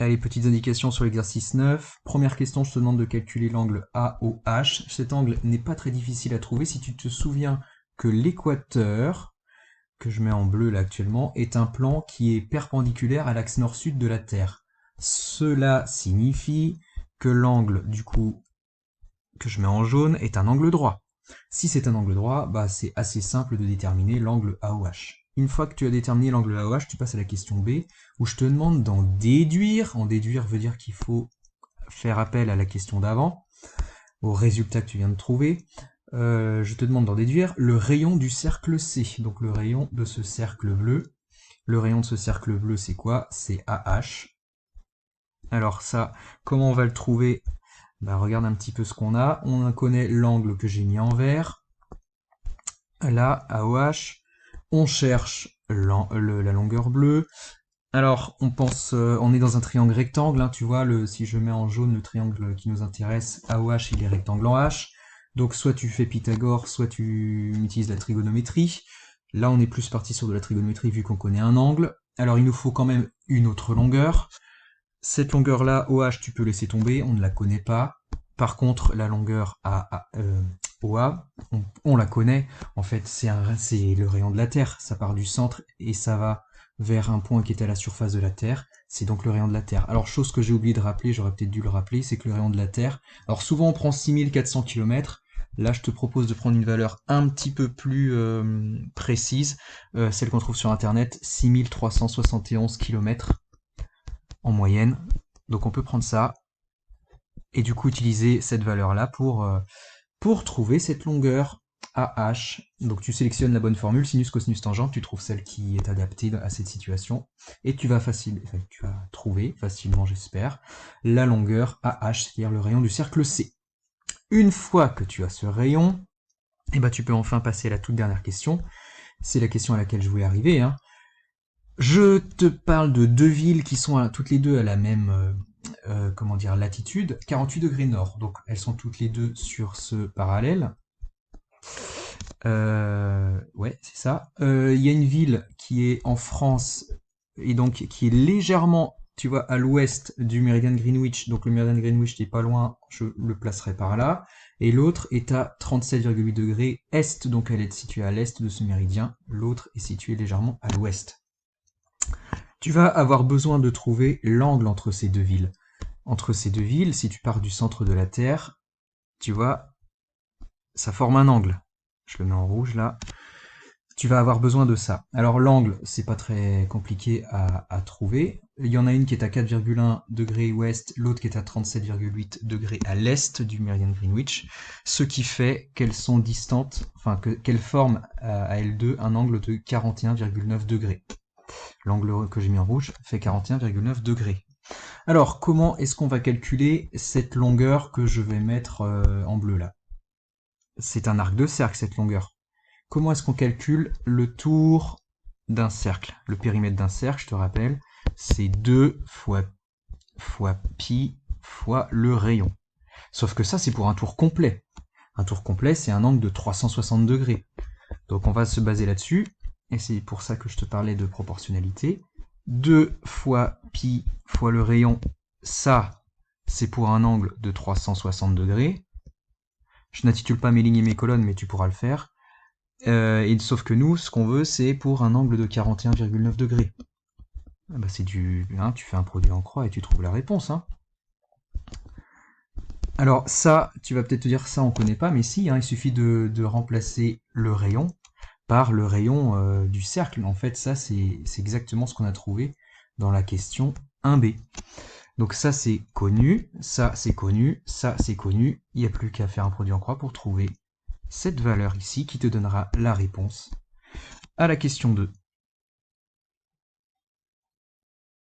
Allez, petites indications sur l'exercice 9. Première question, je te demande de calculer l'angle AOH. Cet angle n'est pas très difficile à trouver si tu te souviens que l'équateur, que je mets en bleu là actuellement, est un plan qui est perpendiculaire à l'axe nord-sud de la Terre. Cela signifie que l'angle, du coup, que je mets en jaune, est un angle droit. Si c'est un angle droit, bah c'est assez simple de déterminer l'angle AOH. Une fois que tu as déterminé l'angle AOH, tu passes à la question B, où je te demande d'en déduire. En déduire veut dire qu'il faut faire appel à la question d'avant, au résultat que tu viens de trouver. Je te demande d'en déduire le rayon du cercle C, donc le rayon de ce cercle bleu. Le rayon de ce cercle bleu, c'est quoi? C'est AH. Alors ça, comment on va le trouver? Bah, regarde un petit peu ce qu'on a. On connaît l'angle que j'ai mis en vert. Là, AOH. On cherche la longueur bleue. Alors, on pense, on est dans un triangle rectangle, hein, tu vois, si je mets en jaune le triangle qui nous intéresse, AOH, il est rectangle en H. Donc, soit tu fais Pythagore, soit tu utilises la trigonométrie. Là, on est plus parti sur de la trigonométrie vu qu'on connaît un angle. Alors, il nous faut quand même une autre longueur. Cette longueur-là, OH, tu peux laisser tomber, on ne la connaît pas. Par contre, la longueur OA, on la connaît. En fait, c'est le rayon de la Terre. Ça part du centre et ça va vers un point qui est à la surface de la Terre. C'est donc le rayon de la Terre. Alors, chose que j'ai oublié de rappeler, j'aurais peut-être dû le rappeler, c'est que le rayon de la Terre... Alors, souvent, on prend 6400 km. Là, je te propose de prendre une valeur un petit peu plus précise, celle qu'on trouve sur Internet, 6371 km en moyenne. Donc on peut prendre ça et du coup utiliser cette valeur-là pour trouver cette longueur AH. Donc tu sélectionnes la bonne formule, sinus, cosinus, tangente, tu trouves celle qui est adaptée à cette situation et tu vas trouver facilement, j'espère, la longueur AH, c'est-à-dire le rayon du cercle C. Une fois que tu as ce rayon, et tu peux enfin passer à la toute dernière question. C'est la question à laquelle je voulais arriver, hein. Je te parle de deux villes qui sont toutes les deux à la même latitude, 48 degrés nord. Donc elles sont toutes les deux sur ce parallèle. Ouais, c'est ça. Il y a une ville qui est en France et donc qui est légèrement, tu vois, à l'ouest du méridien de Greenwich. Donc le méridien de Greenwich n'est pas loin, je le placerai par là. Et l'autre est à 37,8 degrés est, donc elle est située à l'est de ce méridien. L'autre est située légèrement à l'ouest. Tu vas avoir besoin de trouver l'angle entre ces deux villes. Entre ces deux villes, si tu pars du centre de la Terre, tu vois, ça forme un angle. Je le mets en rouge là. Tu vas avoir besoin de ça. Alors l'angle, c'est pas très compliqué à trouver. Il y en a une qui est à 4,1 degrés ouest, l'autre qui est à 37,8 degrés à l'est du méridien de Greenwich, ce qui fait qu'elles sont distantes, qu'elles forment à L2 un angle de 41,9 degrés. L'angle que j'ai mis en rouge fait 41,9 degrés. Alors, comment est-ce qu'on va calculer cette longueur que je vais mettre en bleu là? C'est un arc de cercle, cette longueur. Comment est-ce qu'on calcule le tour d'un cercle? Le périmètre d'un cercle, je te rappelle, c'est 2 fois pi fois le rayon. Sauf que ça, c'est pour un tour complet. Un tour complet, c'est un angle de 360 degrés. Donc on va se baser là-dessus, et c'est pour ça que je te parlais de proportionnalité. 2 fois pi fois le rayon, ça, c'est pour un angle de 360 degrés. Je n'intitule pas mes lignes et mes colonnes, mais tu pourras le faire. Sauf que nous, ce qu'on veut, c'est pour un angle de 41,9 degrés. C'est tu fais un produit en croix et tu trouves la réponse. Hein. Alors ça, tu vas peut-être te dire ça on connaît pas, mais si, il suffit de remplacer le rayon par le rayon du cercle. En fait, ça c'est exactement ce qu'on a trouvé dans la question 1b. Donc ça c'est connu, ça c'est connu, ça c'est connu. Il n'y a plus qu'à faire un produit en croix pour trouver cette valeur ici qui te donnera la réponse à la question 2.